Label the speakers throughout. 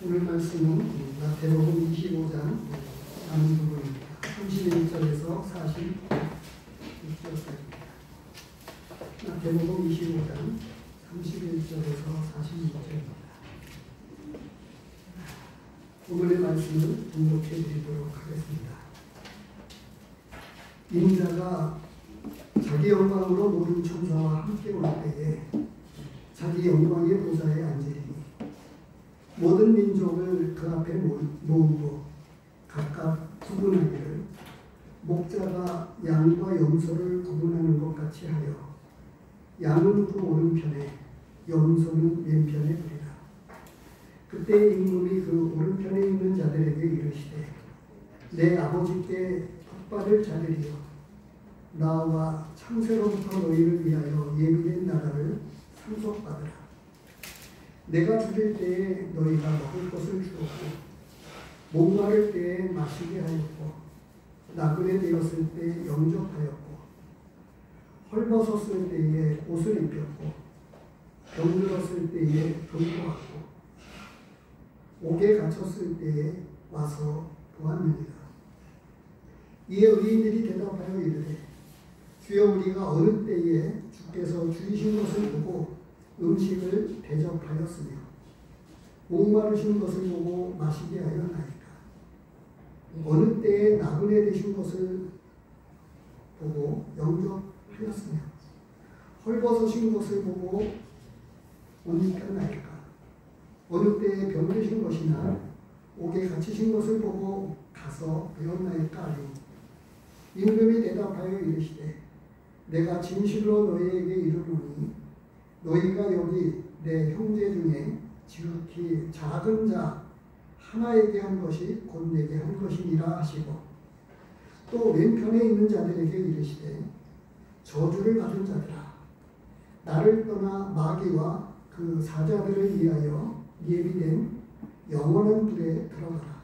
Speaker 1: 오늘 말씀은 마태복음 25장 남은 부분입니다. 31절에서 46절까지입니다. 마태복음 25장 31절에서 46절입니다. 오늘의 말씀을 등록해 드리도록 하겠습니다. 인자가 자기 영광으로 모든 천사와 함께 올 때에 자기 영광의 보좌에 앉으리니 모든 민족을 그 앞에 모으고 각각 구분하기를 목자가 양과 염소를 구분하는 것 같이 하여 양은 그 오른편에 염소는 왼편에 두리라. 그때 임금이 그 오른편에 있는 자들에게 이르시되 내 아버지께 복받을 자들이여 나와 창세로부터 너희를 위하여 예비된 나라를 상속받으라. 내가 죽을 때에 너희가 먹을 것을 주었고 목마를 때에 마시게 하였고 나그네 되었을 때 영접하였고 헐벗었을 때에 옷을 입혔고 병들었을 때에 돌보았고 옥에 갇혔을 때에 와서 보았느니라. 이에 의인들이 대답하여 이르되 주여 우리가 어느 때에 주께서 주이신 것을 보고 음식을 대접하였으며 목마르신 것을 보고 마시게 하였나이까. 어느 때에 나그네 되신 것을 보고 영접하였으며 헐벗으신 것을 보고 옷 입혔나이까. 어느 때에 병드신 것이나 옥에 갇히신 것을 보고 가서 배웠나이까 하니 임금이 대답하여 이르시되 내가 진실로 너희에게 이르노니 너희가 여기 내 형제 중에 지극히 작은 자 하나에게 한 것이 곧 내게 한 것이니라 하시고 또 왼편에 있는 자들에게 이르시되 저주를 받은 자들아 나를 떠나 마귀와 그 사자들을 위하여 예비된 영원한 불에 들어가라.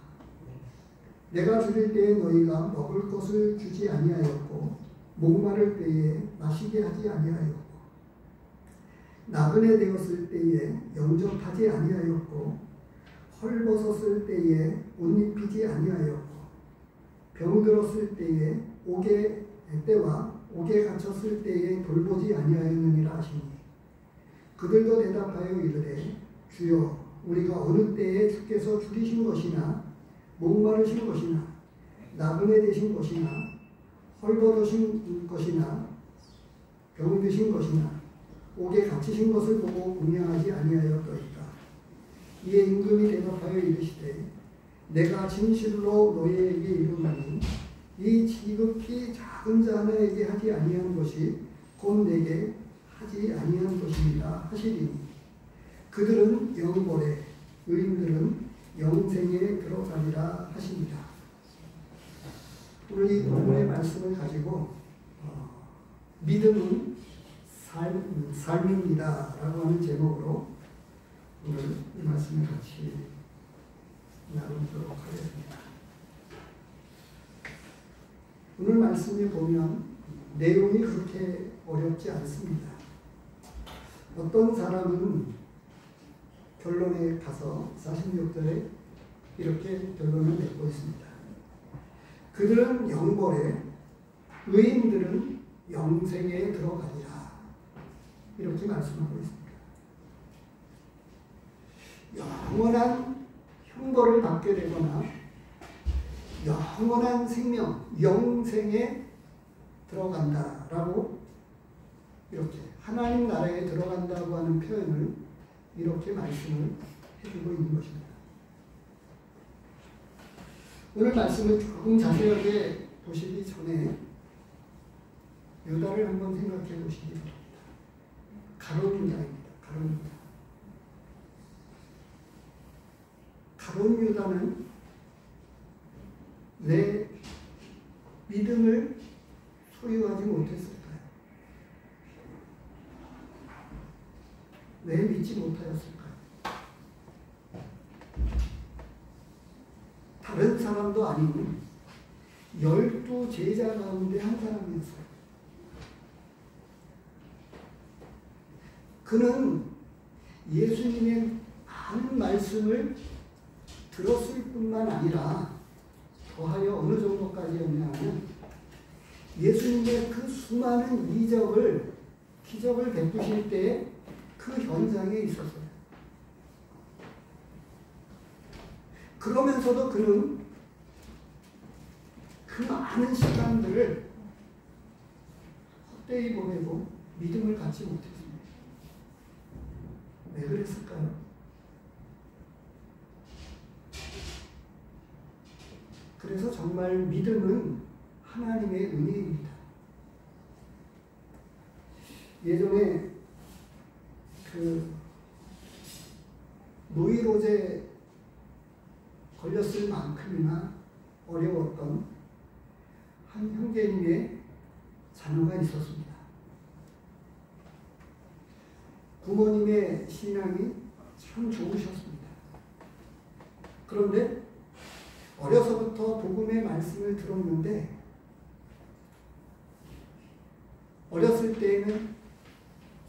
Speaker 1: 내가 죽을 때에 너희가 먹을 것을 주지 아니하였고 목마를 때에 마시게 하지 아니하였고 나그네 되었을 때에 영접하지 아니하였고 헐벗었을 때에 옷 입히지 아니하였고 병들었을 때에 때와 옥에 갇혔을 때에 돌보지 아니하였느니라 하시니 그들도 대답하여 이르되 주여 우리가 어느 때에 주께서 죽이신 것이나 목마르신 것이나 나그네 되신 것이나 헐벗으신 것이나 병드신 것이나 옥에 갇히신 것을 보고 공양하지 아니하였더이까. 이에 임금이 대답하여 이르시되 내가 진실로 너희에게 이르노니 이 지극히 작은 자 하나에게 하지 아니한 것이 곧 내게 하지 아니한 것이니라 하시리니 그들은 영벌에 의인들은 영생에 들어가리라 하십니다. 오늘 이 본문의 말씀을 가지고 믿음은 삶입니다 라고 하는 제목으로 오늘 이 말씀을 같이 나누도록 하겠습니다. 오늘 말씀에 보면 내용이 그렇게 어렵지 않습니다. 어떤 사람은 결론에 가서 46절에 이렇게 결론을 맺고 있습니다. 그들은 영벌에 의인들은 영생에 들어가리라. 이렇게 말씀하고 있습니다. 영원한 형벌을 받게 되거나 영원한 생명, 영생에 들어간다라고 이렇게 하나님 나라에 들어간다고 하는 표현을 이렇게 말씀을 해주고 있는 것입니다. 오늘 말씀을 조금 자세하게 보시기 전에 유다를 한번 생각해 보시기 바랍니다. 가룟 유다입니다. 가룟 유다. 가룟 유다는 내 믿음을 소유하지 못했을까요? 왜 믿지 못하였을까요? 다른 사람도 아니고 12 제자 가운데 한 사람이었어요. 그는 예수님의 많은 말씀을 들었을 뿐만 아니라 더하여 어느 정도까지였냐면 예수님의 그 수많은 이적을 기적을 베푸실 때 그 현장에 있었어요. 그러면서도 그는 그 많은 시간들을 헛되이 보내고 믿음을 갖지 못했습니다. 왜 그랬을까요? 그래서 정말 믿음은 하나님의 은혜입니다. 예전에 그 노이로제 걸렸을 만큼이나 어려웠던 한 형제님의 자녀가 있었습니다. 부모님의 신앙이 참 좋으셨습니다. 그런데 어려서부터 복음의 말씀을 들었는데 어렸을 때에는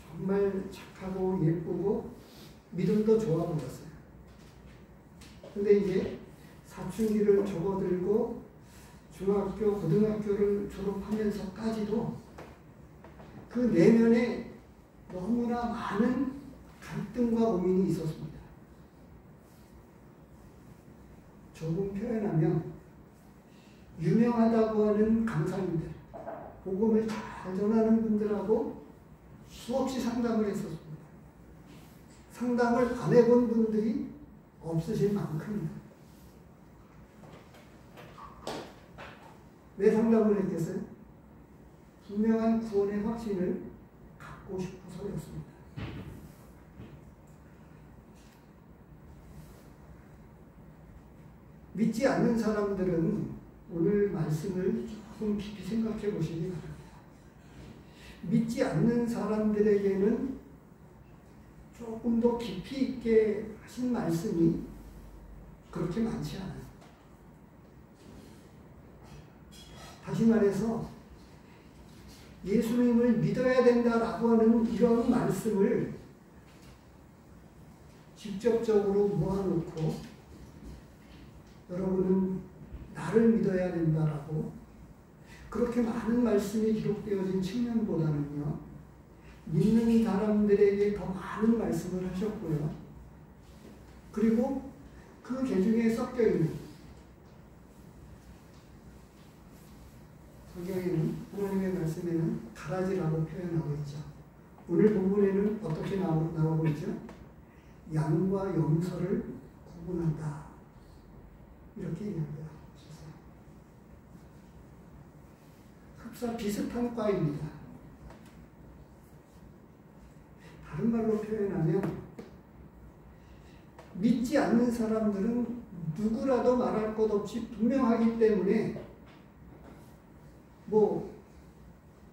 Speaker 1: 정말 착하고 예쁘고 믿음도 좋아 보였어요. 근데 이제 사춘기를 접어들고 중학교, 고등학교를 졸업하면서까지도 그 내면에 너무나 많은 갈등과 고민이 있었습니다. 조금 표현하면 유명하다고 하는 강사님들, 복음을 잘 전하는 분들하고 수없이 상담을 했었습니다. 상담을 안 해본 분들이 없으실 만큼입니다. 왜 상담을 했겠어요? 분명한 구원의 확신을 갖고 싶어서였습니다. 믿지 않는 사람들은 오늘 말씀을 조금 깊이 생각해 보시기 바랍니다. 믿지 않는 사람들에게는 조금 더 깊이 있게 하신 말씀이 그렇게 많지 않아요. 다시 말해서 예수님을 믿어야 된다라고 하는 이런 말씀을 직접적으로 모아놓고 여러분은 나를 믿어야 된다라고 그렇게 많은 말씀이 기록되어진 측면보다는요, 믿는 사람들에게 더 많은 말씀을 하셨고요. 그리고 그 계중에 섞여 있는 성경에는 하나님의 말씀에는 가라지라고 표현하고 있죠. 오늘 본문에는 어떻게 나오고 있죠? 양과 염소를 구분한다. 이렇게 이야기하고 있어요. 흡사 비슷한 과입니다. 다른 말로 표현하면 믿지 않는 사람들은 누구라도 말할 것 없이 분명하기 때문에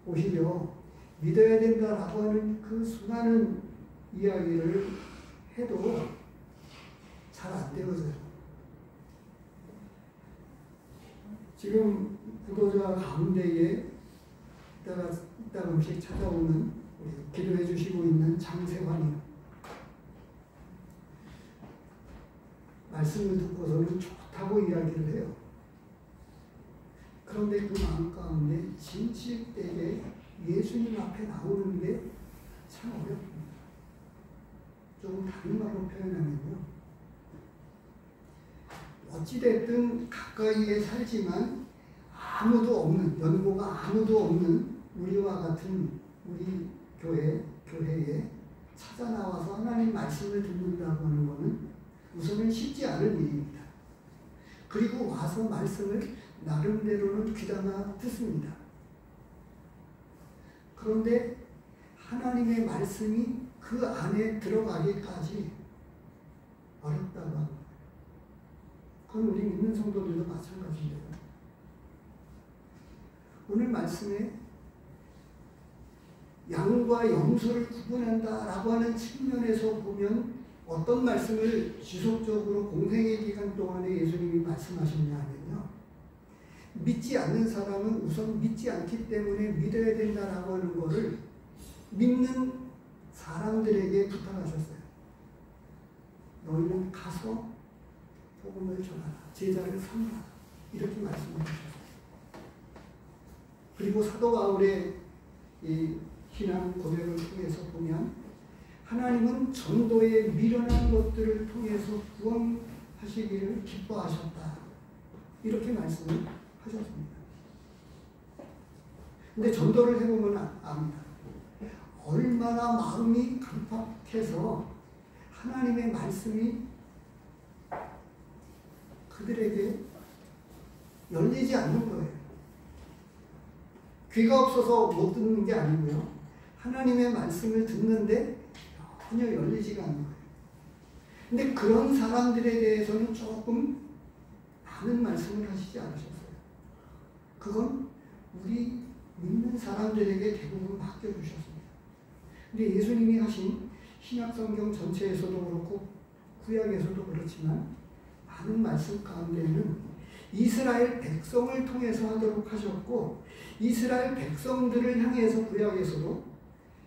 Speaker 1: 오히려 믿어야 된다라고 하는 그 수많은 이야기를 해도 잘 안 되어져요. 지금 구도자 가운데에 이따금씩 찾아오는 우리 기도해 주시고 있는 장세환이 말씀을 듣고서는 좋다고 이야기를 해요. 그런데 그 마음 가운데 진실되게 예수님 앞에 나오는 게 참 어렵습니다. 조금 다른 말로 표현하면요, 어찌됐든 가까이에 살지만 아무도 없는, 연고가 아무도 없는 우리와 같은 우리 교회에 찾아 나와서 하나님 말씀을 듣는다고 하는 것은 우선은 쉽지 않은 일입니다. 그리고 와서 말씀을 나름대로는 귀담아 듣습니다. 그런데 하나님의 말씀이 그 안에 들어가기까지 어렵다고 합니다. 그건 우리 믿는 성도들도 마찬가지예요. 오늘 말씀에 양과 염소를 구분한다라고 하는 측면에서 보면 어떤 말씀을 지속적으로 공생의 기간 동안에 예수님이 말씀하셨냐 하면요, 믿지 않는 사람은 우선 믿지 않기 때문에 믿어야 된다라고 하는 것을 믿는 사람들에게 부탁하셨어요. 너희는 가서 복음을 전하라. 제자를 삼으라. 이렇게 말씀해 주셨어요. 그리고 사도 바울의 이 신앙 고백을 통해서 보면 하나님은 전도에 미련한 것들을 통해서 구원하시기를 기뻐하셨다. 이렇게 말씀을 하셨습니다. 근데 전도를 해보면 압니다. 얼마나 마음이 강팍해서 하나님의 말씀이 그들에게 열리지 않는 거예요. 귀가 없어서 못 듣는 게 아니고요. 하나님의 말씀을 듣는데 전혀 열리지가 않는 거예요. 근데 그런 사람들에 대해서는 조금 많은 말씀을 하시지 않으셨어요. 그건 우리 믿는 사람들에게 대부분 맡겨주셨습니다. 근데 예수님이 하신 신약성경 전체에서도 그렇고 구약에서도 그렇지만 많은 말씀 가운데는 이스라엘 백성을 통해서 하도록 하셨고 이스라엘 백성들을 향해서 구약에서도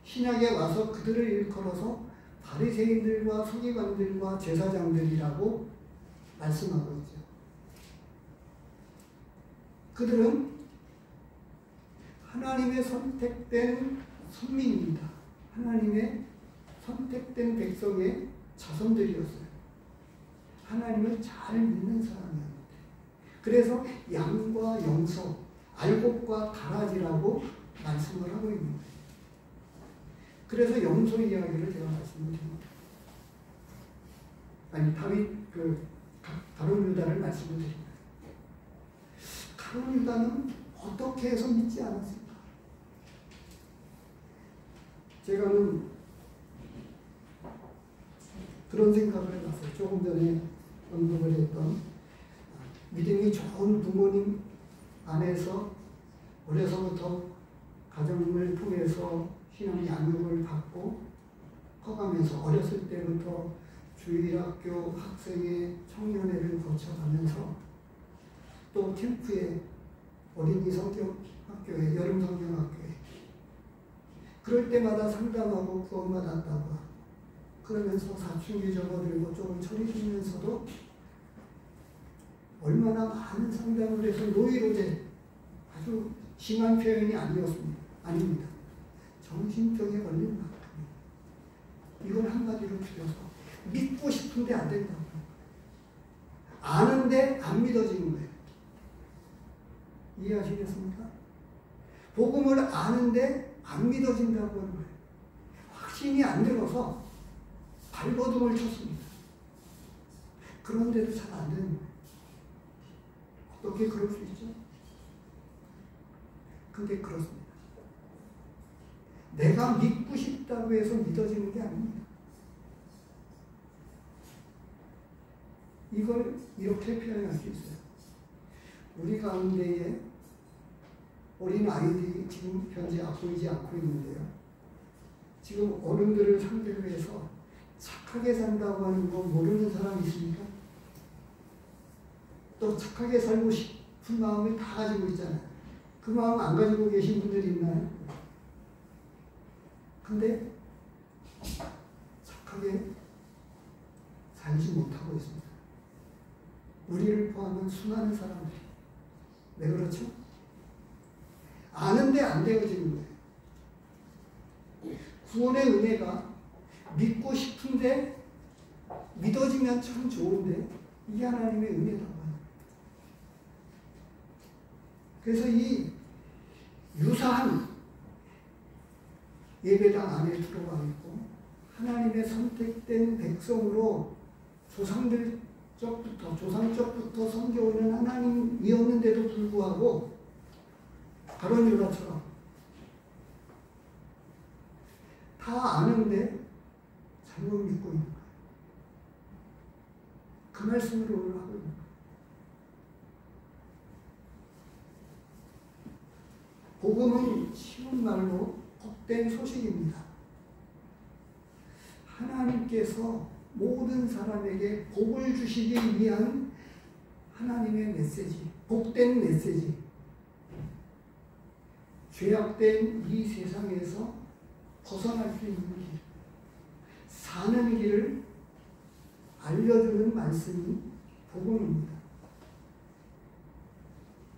Speaker 1: 신약에 와서 그들을 일컬어서 바리새인들과 서기관들과 제사장들이라고 말씀하고 있죠. 그들은 하나님의 선택된 선민입니다. 하나님의 선택된 백성의 자손들이었어요. 하나님을 잘 믿는 사람이었는데 그래서 양과 영서, 알곡과 가라지라고 말씀을 하고 있는 거예요. 그래서 염소 이야기를 제가 말씀을 드립니다. 아니 다윗 가룟 유다를 말씀을 드립니다. 가룟 유다는 어떻게 해서 믿지 않았을까? 제가는 그런 생각을 해봤어요. 조금 전에 언급을 했던 믿음이 좋은 부모님 안에서 어려서부터 가정을 통해서 신앙 양육을 받고 커가면서 어렸을 때부터 주일학교 학생회 청년회를 거쳐가면서 또 캠프에 어린이 성경학교에 여름 성경학교에 그럴 때마다 상담하고 구원받았다고 하고 그러면서 사춘기 접어들고 조금 철이 들면서도 얼마나 많은 상담을 해서 노이로제 아주 심한 표현이 아닙니다. 정신병에 걸린 만큼 이걸 한마디로 줄여서 믿고 싶은데 안 된다고 아는데 안 믿어지는 거예요. 이해하시겠습니까? 복음을 아는데 안 믿어진다고 하는 거예요. 확신이 안 들어서 발버둥을 쳤습니다. 그런데도 잘 안 되는 거예요. 어떻게 그럴 수 있죠? 근데 그렇습니다. 내가 믿고 싶다고 해서 믿어지는 게 아닙니다. 이걸 이렇게 표현할 수 있어요. 우리 가운데에 어린 아이들이 지금 현재 보이지 않고 있는데요. 지금 어른들을 상대로 해서 착하게 산다고 하는 거 모르는 사람이 있습니까? 또 착하게 살고 싶은 마음을 다 가지고 있잖아요. 그 마음 안 가지고 계신 분들이 있나요? 근데 착하게 살지 못하고 있습니다. 우리를 포함한 수많은 사람들이. 왜 그렇죠? 아는데 안 되어지는 거예요. 구원의 은혜가 믿고 싶은데 믿어지면 참 좋은데 이게 하나님의 은혜라고 합니다. 그래서 이 유사한 예배당 안에 들어가 있고 하나님의 선택된 백성으로 조상적부터 섬겨오는 하나님이었는데도 불구하고 가룟 유다처럼 다 아는데 잘못 믿고 있는 거예요. 그 말씀을 오늘 하고 있는 거예요. 복음은 쉬운 말로 복된 소식입니다. 하나님께서 모든 사람에게 복을 주시기 위한 하나님의 메시지, 복된 메시지. 죄악된 이 세상에서 벗어날 수 있는 길, 사는 길을 알려주는 말씀이 복음입니다.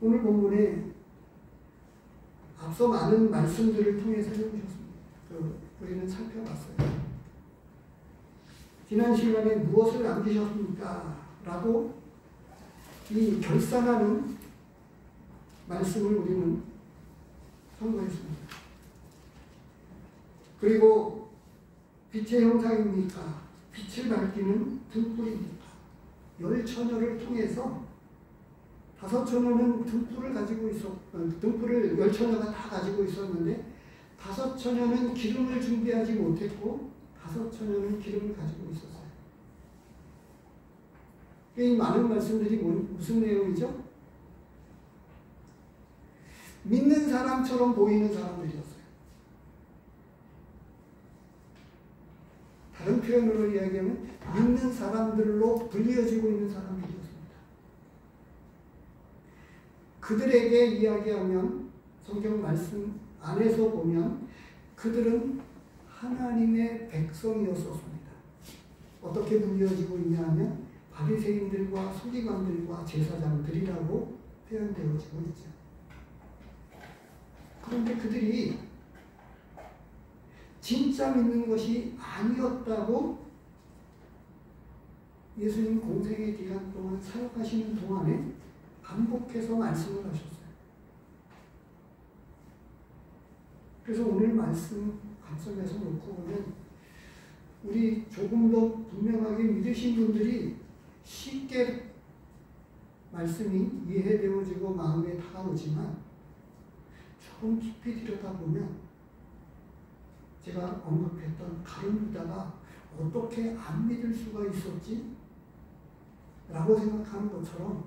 Speaker 1: 오늘 본문에 앞서 많은 말씀들을 통해서 해주셨습니다. 우리는 살펴봤어요. 지난 시간에 무엇을 남기셨습니까? 라고 이 결산하는 말씀을 우리는 선고했습니다. 그리고 빛의 형상입니까? 빛을 밝히는 등불입니까? 열처녀를 통해서 다섯 처녀는 등불을 가지고 등불을 열처녀가 다 가지고 있었는데 다섯 처녀는 기름을 준비하지 못했고 다섯 처녀는 기름을 가지고 있었어요. 이 많은 말씀들이 무슨 내용이죠? 믿는 사람처럼 보이는 사람들이었어요. 다른 표현으로 이야기하면 믿는 사람들로 불리어지고 있는 사람들이었습니다. 그들에게 이야기하면 성경 말씀 안에서 보면 그들은 하나님의 백성이었었습니다. 어떻게 불리어지고 있냐 하면 바리새인들과 서기관들과 제사장들이라고 표현되어지고 있죠. 그런데 그들이 진짜 믿는 것이 아니었다고 예수님 공생의 기간 동안 사역하시는 동안에 반복해서 말씀을 하셨어요. 그래서 오늘 말씀 관점에서 놓고 보면 우리 조금 더 분명하게 믿으신 분들이 쉽게 말씀이 이해되어지고 마음에 다가오지만 조금 깊이 들여다보면 제가 언급했던 가룟 유다가 어떻게 안 믿을 수가 있었지? 라고 생각하는 것처럼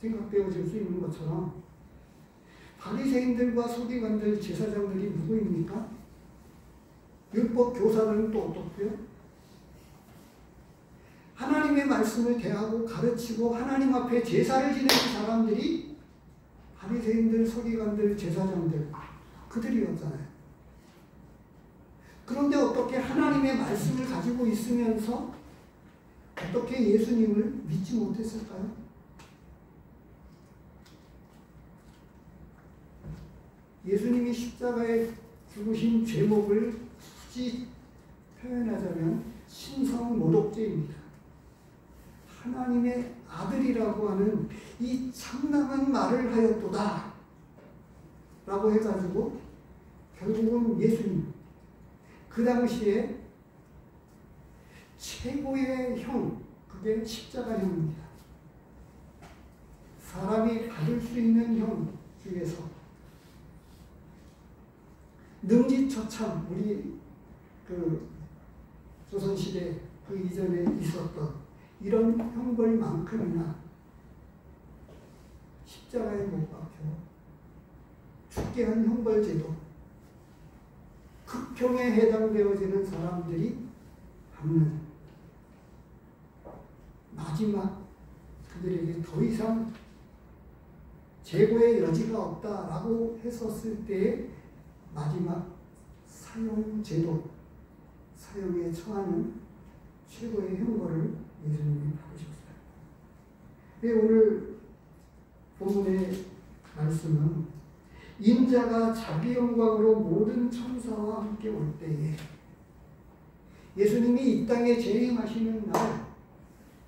Speaker 1: 생각되어질 수 있는 것처럼 바리새인들과 서기관들 제사장들이 누구입니까? 율법 교사들은 또 어떻고요? 하나님의 말씀을 대하고 가르치고 하나님 앞에 제사를 지내는 사람들이 바리새인들, 서기관들, 제사장들 그들이었잖아요. 그런데 어떻게 하나님의 말씀을 가지고 있으면서 어떻게 예수님을 믿지 못했을까요? 예수님이 십자가에 죽으신 제목을 굳이 표현하자면 신성모독죄입니다. 하나님의 아들이라고 하는 이 참남한 말을 하였도다 라고 해가지고 결국은 예수님 그 당시에 최고의 형 그게 십자가형입니다. 사람이 받을 수 있는 형 중에서 능지처참 우리 조선시대 그 이전에 있었던 이런 형벌만큼이나 십자가에 못 박혀 죽게 한 형벌제도 극형에 해당되어지는 사람들이 받는 마지막 그들에게 더 이상 재고의 여지가 없다라고 했었을 때의 마지막 사형제도, 사형에 처하는 최고의 형벌을 예수님이 받으셨어요. 오늘 본문의 말씀은 인자가 자기 영광으로 모든 천사와 함께 올 때에 예수님이 이 땅에 재림하시는 날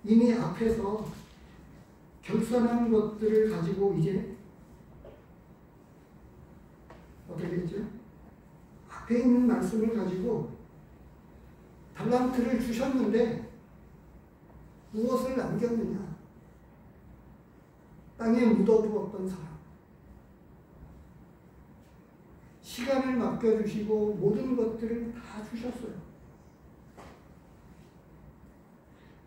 Speaker 1: 이미 앞에서 결산한 것들을 가지고 이제 어떻게 됐죠? 앞에 있는 말씀을 가지고 달란트를 주셨는데 무엇을 남겼느냐? 땅에 묻어두었던 사람. 시간을 맡겨주시고 모든 것들을 다 주셨어요.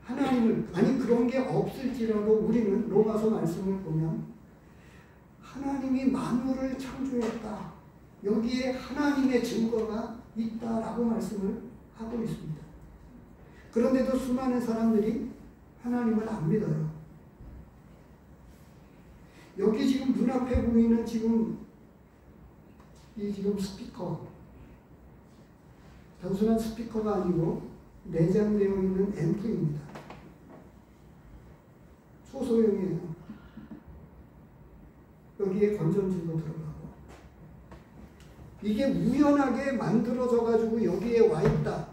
Speaker 1: 하나님을, 아니 그런 게 없을지라도 우리는 로마서 말씀을 보면 하나님이 만물을 창조했다. 여기에 하나님의 증거가 있다라고 말씀을 하고 있습니다. 그런데도 수많은 사람들이 하나님을 안 믿어요. 여기 지금 눈앞에 보이는 지금 스피커, 단순한 스피커가 아니고 내장되어 있는 앰프입니다. 소소형이에요. 여기에 건전지도 들어가고. 이게 우연하게 만들어져 가지고 여기에 와 있다.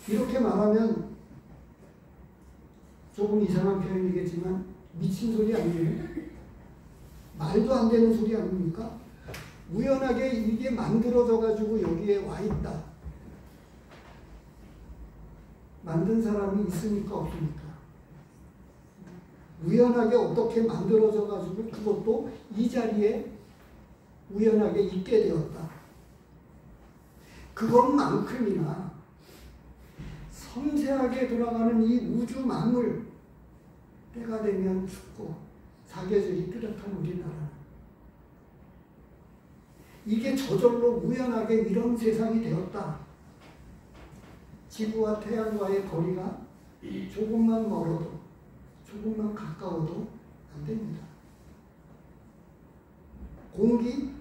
Speaker 1: 이렇게 말하면 조금 이상한 표현이겠지만 미친 소리 아니에요? 말도 안 되는 소리 아닙니까? 우연하게 이게 만들어져 가지고 여기에 와 있다. 만든 사람이 있으니까 없으니까. 우연하게 어떻게 만들어져 가지고 그것도 이 자리에 우연하게 있게 되었다. 그것만큼이나 섬세하게 돌아가는 이 우주 만물, 때가 되면 죽고 사계절이 뚜렷한 우리나라. 이게 저절로 우연하게 이런 세상이 되었다. 지구와 태양과의 거리가 조금만 멀어도, 조금만 가까워도 안 됩니다. 공기,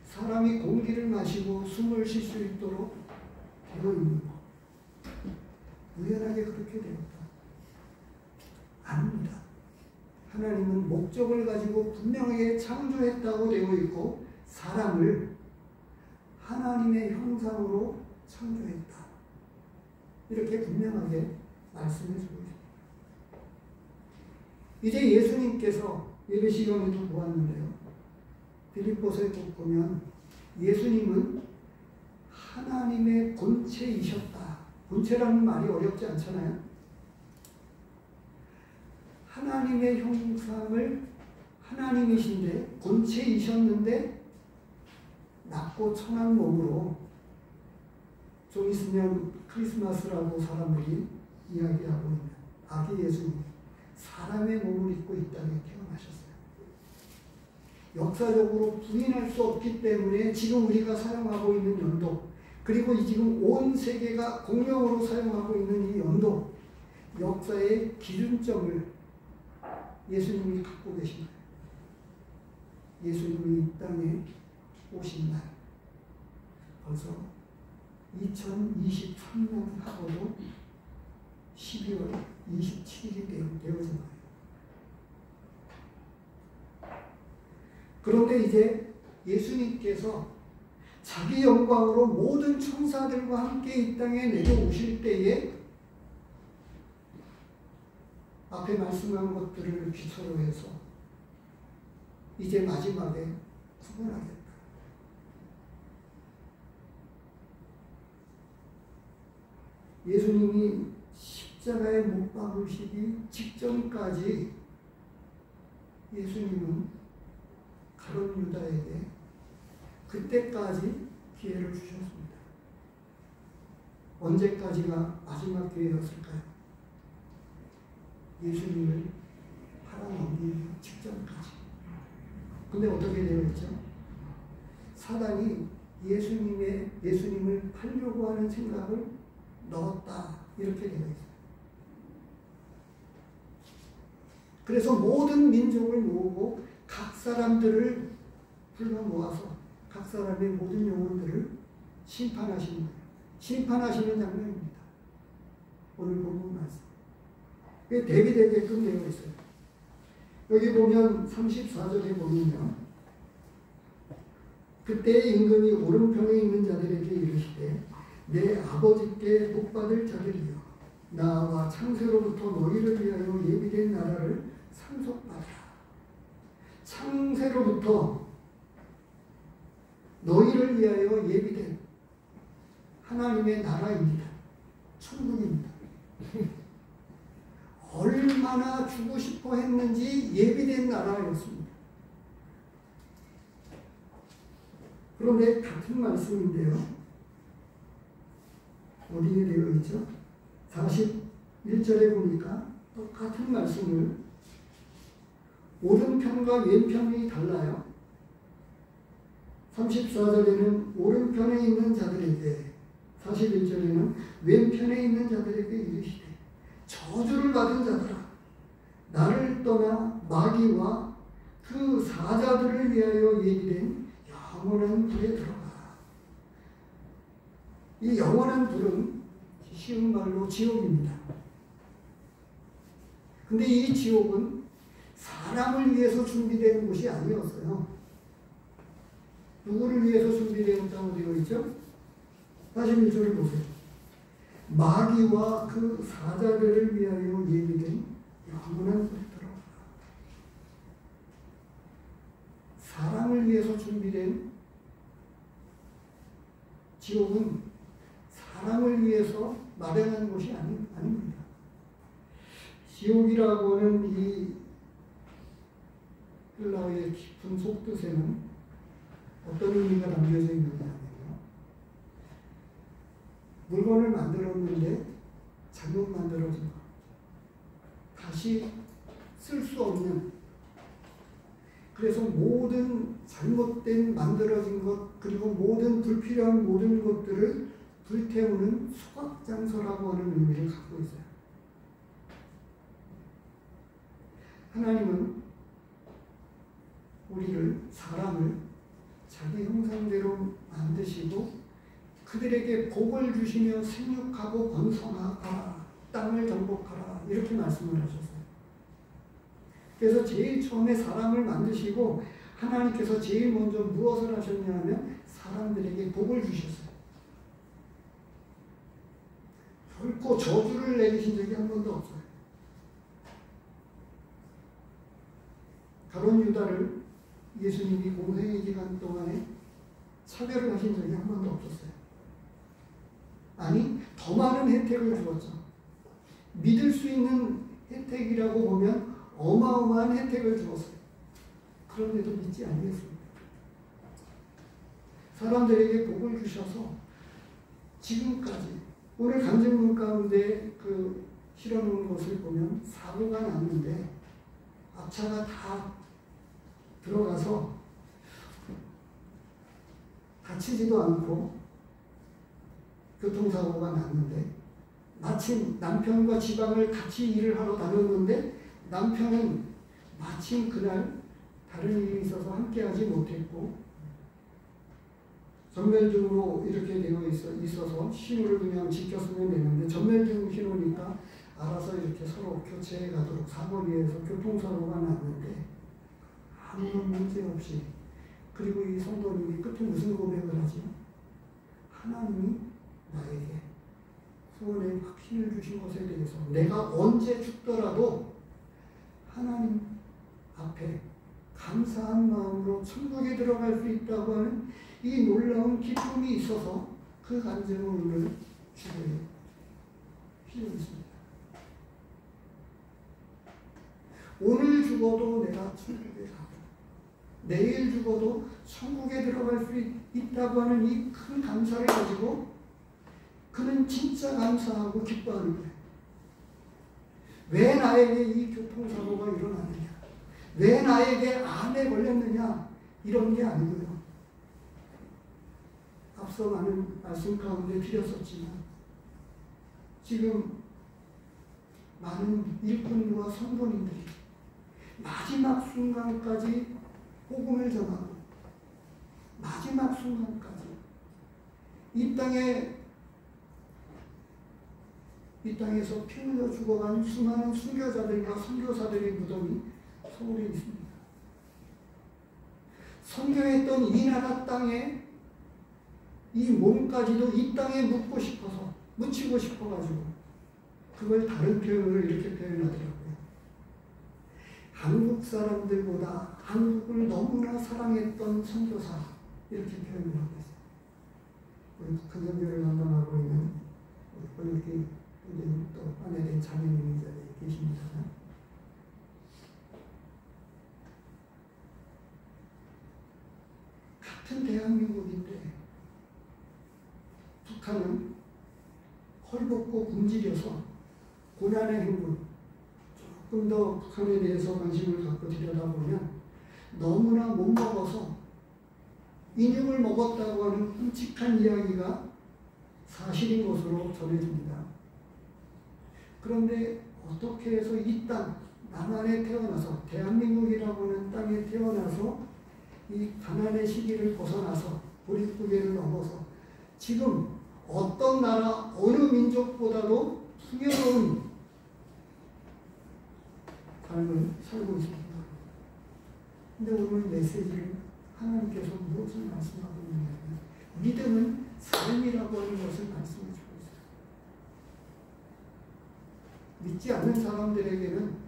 Speaker 1: 사람이 공기를 마시고 숨을 쉴 수 있도록 되어 있는 것. 우연하게 그렇게 되었다. 아닙니다. 하나님은 목적을 가지고 분명하게 창조했다고 되어 있고 사람을 하나님의 형상으로 창조했다. 이렇게 분명하게 말씀해 주고 있습니다. 이제 예수님께서 예배 시간에도 보았는데요. 빌립보서에 보면 예수님은 하나님의 본체이셨다. 본체라는 말이 어렵지 않잖아요. 하나님의 형상을 하나님이신데 본체이셨는데 낮고 천한 몸으로 좀 있으면 크리스마스라고 사람들이 이야기하고 있는 아기 예수님 사람의 몸을 입고 이 땅에 태어나셨어요. 역사적으로 부인할 수 없기 때문에 지금 우리가 사용하고 있는 연도 그리고 지금 온 세계가 공용으로 사용하고 있는 이 연도 역사의 기준점을 예수님이 갖고 계신 거예요. 예수님이 이 땅에 오신 날 벌써 2023년 하고도 12월 27일이 되어진 거예요. 그런데 이제 예수님께서 자기 영광으로 모든 천사들과 함께 이 땅에 내려오실 때에 앞에 말씀한 것들을 기초로 해서 이제 마지막에 구원하겠다. 예수님이 십자가에 못 박으시기 직전까지 예수님은 가룟 유다에게 그때까지 기회를 주셨습니다. 언제까지가 마지막 기회였을까요? 예수님을 팔아넘기기 직전까지. 근데 어떻게 되어 있죠? 사단이 예수님을 팔려고 하는 생각을 넣었다. 이렇게 되어 있어요. 그래서 모든 민족을 모으고 각 사람들을 불러 모아서 각 사람의 모든 영혼들을 심판하시는 거예요. 심판하시는 장면입니다. 오늘 본문 말씀. 그게 대비되게끔 되어 있어요. 여기 보면 34절에 보면요. 그때 임금이 오른편에 있는 자들에게 이르시되 내 아버지께 복받을 자들이여 나와 창세로부터 너희를 위하여 예비된 나라를 상속받으라. 창세로부터 너희를 위하여 예비된 하나님의 나라입니다. 천국입니다. 얼마나 주고 싶어 했는지 예비된 나라였습니다. 그런데 같은 말씀인데요. 어디에 되어 있죠? 41절에 보니까 똑같은 말씀을 오른편과 왼편이 달라요. 34절에는 오른편에 있는 자들에게 41절에는 왼편에 있는 자들에게 이르시되 저주를 받은 자들아 나를 떠나 마귀와 그 사자들을 위하여 예비된 영원한 불에 들어가. 이 영원한 불은 쉬운 말로 지옥입니다. 근데 이 지옥은 사람을 위해서 준비된 곳이 아니었어요. 누구를 위해서 준비되었다고 되어 있죠? 41절을 보세요. 마귀와 그 사자들을 위하여 예비된 영원한 불이더라. 사람을 위해서 준비된 지옥은 사람을 위해서 마련한 곳이 아닙니다. 지옥이라고 하는 이 헬라어의 깊은 속뜻에는 어떤 의미가 담겨져 있느냐. 물건을 만들었는데 잘못 만들어진 것, 다시 쓸 수 없는, 그래서 모든 잘못된 만들어진 것, 그리고 모든 불필요한 모든 것들을 불태우는 소각장소라고 하는 의미를 갖고 있어요. 하나님은 우리를, 사람을 자기 형상대로 만드시고 그들에게 복을 주시며 생육하고 번성하라, 땅을 정복하라, 이렇게 말씀을 하셨어요. 그래서 제일 처음에 사람을 만드시고 하나님께서 제일 먼저 무엇을 하셨냐면 사람들에게 복을 주셨어요. 결코 저주를 내리신 적이 한 번도 없어요. 가룟 유다를 예수님이 공생의 기간 동안에 차별을 하신 적이 한 번도 없었어요. 아니, 더 많은 혜택을 주었죠. 믿을 수 있는 혜택이라고 보면 어마어마한 혜택을 주었어요. 그런데도 믿지 않겠습니다. 사람들에게 복을 주셔서 지금까지, 오늘 간증문 가운데 실어놓은 것을 보면 사고가 났는데 앞차가 다 들어가서 다치지도 않고 교통사고가 났는데, 마침 남편과 지방을 같이 일을 하러 다녔는데 남편은 마침 그날 다른 일이 있어서 함께하지 못했고 전멸중으로 이렇게 되어 있어서 신호를 그냥 지켰으면 되는데 전멸중 신호니까 알아서 이렇게 서로 교체해 가도록 사거리에서 교통사고가 났는데 아무런 문제 없이, 그리고 이 성도님이 끝에 무슨 고백을 하지? 하나님이 나에게 소원의 확신을 주신 것에 대해서 내가 언제 죽더라도 하나님 앞에 감사한 마음으로 천국에 들어갈 수 있다고 하는 이 놀라운 기쁨이 있어서 그 간증을 오늘 주보에 필요 있습니다. 오늘 죽어도 내가 천국에 가고 내일 죽어도 천국에 들어갈 수 있다고 하는 이 큰 감사를 가지고 그는 진짜 감사하고 기뻐하는 거예요. 왜 나에게 이 교통사고가 일어났느냐, 왜 나에게 암에 걸렸느냐, 이런 게 아니고요. 앞서 많은 말씀 가운데 드렸었지만 지금 많은 일꾼과 성도님들이 마지막 순간까지 복음을 전하고 마지막 순간까지 이 땅에서 피 흘려 죽어간 수많은 순교자들과 선교사들의 무덤이 서울에 있습니다. 선교했던 이 나라 땅에 이 몸까지도 이 땅에 묻히고 싶어가지고 그걸 다른 표현으로 이렇게 표현하더라고요. 한국 사람들보다 한국을 너무나 사랑했던 선교사, 이렇게 표현을 하고 있어요. 우리 북한 선교를 담당하고 있는 번역기 또 아내된 자매님이 자리에 계십니다. 같은 대한민국인데 북한은 헐벗고 굶주려서 고난의 행군, 조금 더 북한에 대해서 관심을 갖고 들여다보면 너무나 못 먹어서 인육을 먹었다고 하는 끔찍한 이야기가 사실인 것으로 전해집니다. 그런데 어떻게 해서 이 땅, 남한에 태어나서, 대한민국이라고 하는 땅에 태어나서 이 가난의 시기를 벗어나서 보릿고개를 넘어서 지금 어떤 나라, 어느 민족보다도 풍요로운 삶을 살고 있습니다. 근데 오늘 메시지를 하나님께서 무엇을 말씀하고 있느냐면 믿음은 삶이라고 하는 것을 말씀해 주고 있어요. 믿지 않는 사람들에게는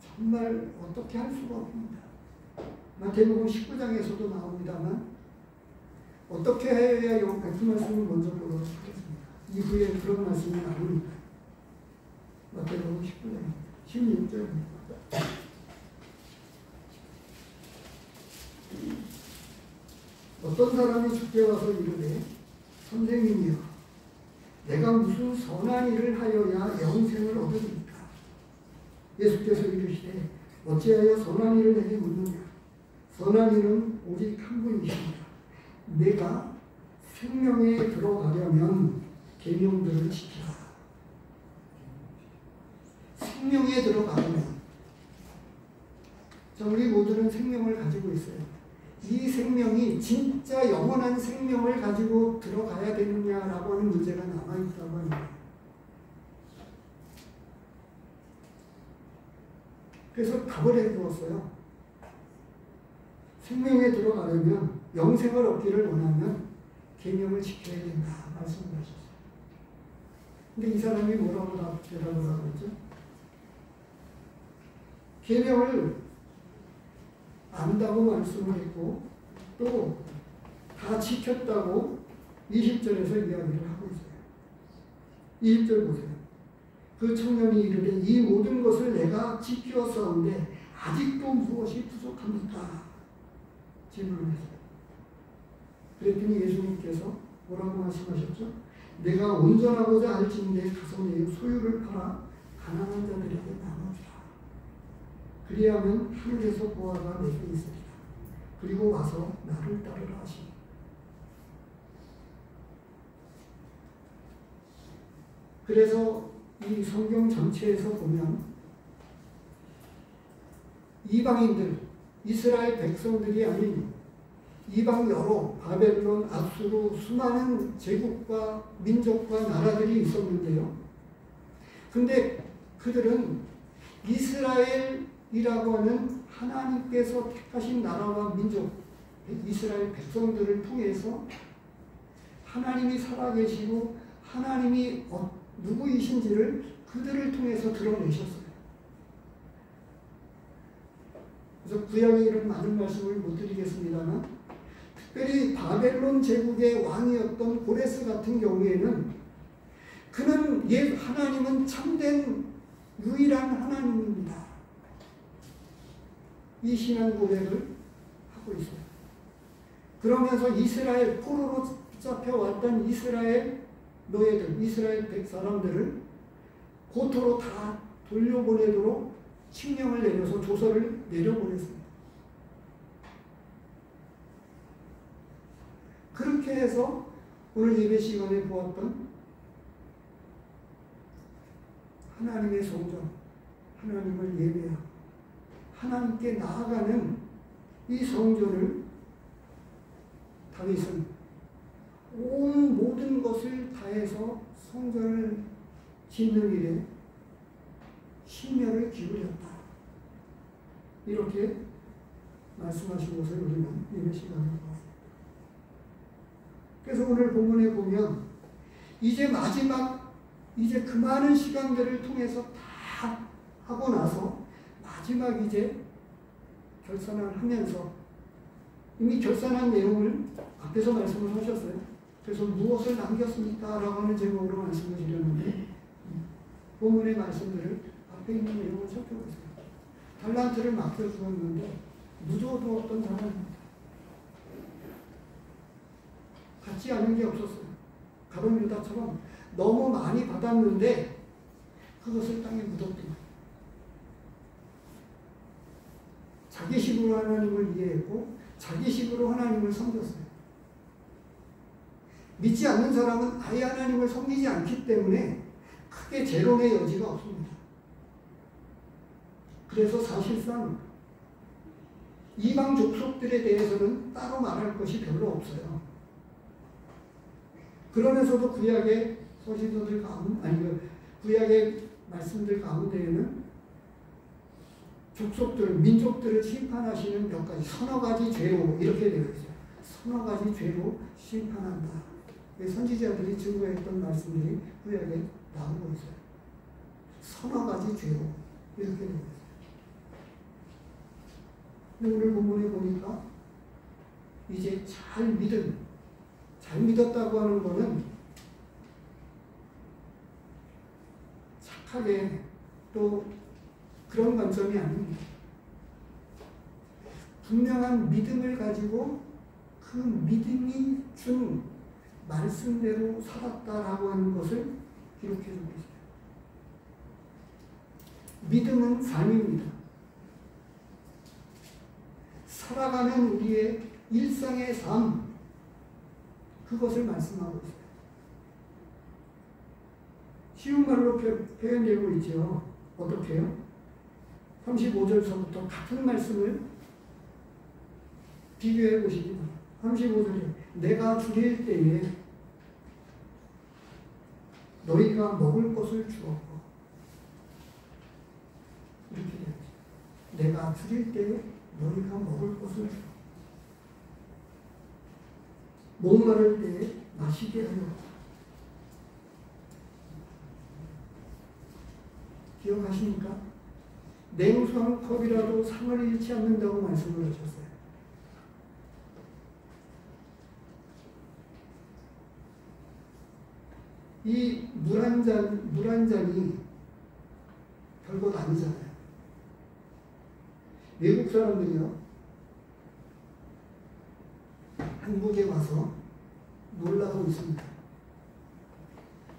Speaker 1: 정말 어떻게 할 수가 없습니다. 마태복음 19장에서도 나옵니다만 어떻게 해야 그 말씀을 먼저 보도록 하겠습니다. 이후에 그런 말씀이 나오니까 마태복음 19장 16절입니다. 어떤 사람이 주께 와서 이르되 선생님이여 내가 무슨 선한 일을 하여야 영생을 얻으리까? 예수께서 이르시되 어찌하여 선한 일을 내게 묻느냐? 선한 일은 오직 한 분이십니다. 내가 생명에 들어가려면 계명들을 지키라. 생명에 들어가려면 자, 우리 모두는 생명을 가지고 있어요. 이 생명이 진짜 영원한 생명을 가지고 들어가야 되느냐라고 하는 문제가 남아있다고 합니다. 그래서 답을 해주었어요. 생명에 들어가려면 영생을 얻기를 원하면 계명을 지켜야 된다 말씀을 하셨어요. 근데 이 사람이 뭐라고 대답을 하고 있죠? 계명을 안다고 말씀을 했고 또 다 지켰다고 20절에서 이야기를 하고 있어요. 20절 보세요. 그 청년이 이르되 이 모든 것을 내가 지켰사온데 아직도 무엇이 부족합니까? 질문을 했어요. 그랬더니 예수님께서 뭐라고 말씀하셨죠? 내가 온전하고자 할지인데 가서 내 소유를 팔아 가난한 자들에게 나눠주라. 그리하면 하늘에서 보화가 내게 있으리라. 그리고 와서 나를 따르라 하시니. 그래서 이 성경 전체에서 보면 이방인들, 이스라엘 백성들이 아닌 이방 여러 바벨론, 아수르 수많은 제국과 민족과 나라들이 있었는데요. 근데 그들은 이스라엘이라고 하는 하나님께서 택하신 나라와 민족, 이스라엘 백성들을 통해서 하나님이 살아계시고 하나님이 누구이신지를 그들을 통해서 드러내셨어요. 그래서 구약에 이런 많은 말씀을 못 드리겠습니다만 특별히 바벨론 제국의 왕이었던 고레스 같은 경우에는 그는 하나님은 참된 유일한 하나님입니다. 이 신앙 고백을 하고 있어요. 그러면서 이스라엘 포로로 잡혀왔던 이스라엘 노예들, 이스라엘 백 사람들을 고토로 다 돌려보내도록 칙령을 내려서 조서를 내려보냈습니다. 그렇게 해서 오늘 예배 시간에 보았던 하나님의 성전, 하나님을 예배하고 하나님께 나아가는 이 성전을 다윗은 온 모든 것을 다해서 성전을 짓는 일에 심혈을 기울였다. 이렇게 말씀하신 것을 우리는 예배 시간에 보았습니다. 그래서 오늘 본문에 보면 이제 그 많은 시간들을 통해서 다 하고 나서 마지막 이제 결산을 하면서 이미 결산한 내용을 앞에서 말씀을 하셨어요. 그래서 무엇을 남겼습니까? 라고 하는 제목으로 말씀을 드렸는데 본문의 말씀들을 앞에 있는 내용을 살펴보세요. 달란트를 맡겨주었는데 묻어두었던 사람입니다. 받지 않은 게 없었어요. 가룟 유다처럼 너무 많이 받았는데 그것을 땅에 묻었더만 자기식으로 하나님을 이해했고 자기식으로 하나님을 섬겼어요. 믿지 않는 사람은 아예 하나님을 섬기지 않기 때문에 크게 재론의 여지가 없습니다. 그래서 사실상 이방 족속들에 대해서는 따로 말할 것이 별로 없어요. 그러면서도 구약의 서신서들 가운데, 구약의 말씀들 가운데에는 족속들, 민족들을 심판하시는 몇 가지, 서너 가지 죄로 이렇게 되어 있어요. 서너 가지 죄로 심판한다. 선지자들이 증거했던 말씀들이 구약에 나오고 있어요. 서너 가지 죄로 이렇게 되어 있어요. 근데 오늘 본문에 보니까 이제 잘 믿었다고 하는 거는 착하게 또 그런 관점이 아닙니다. 분명한 믿음을 가지고 그 믿음이 준 말씀대로 살았다라고 하는 것을 기록해주고 있어요. 믿음은 삶입니다. 살아가는 우리의 일상의 삶, 그것을 말씀하고 있어요. 쉬운 말로 표현되고 있죠. 어떻게 해요? 35절서부터 같은 말씀을 비교해 보시기 바랍니다. 35절에 내가 줄일 때에 너희가 먹을 것을 주었고, 이렇게 되어 있어요. 내가 줄일 때에 너희가 먹을 것을 주었고, 목마를 때에 마시게 하였고. 기억하십니까? 냉수 한 컵이라도 상을 잃지 않는다고 말씀을 하셨어요. 이 물 한 잔이 별것 아니잖아요. 외국 사람들이요, 한국에 와서 놀라고 있습니다.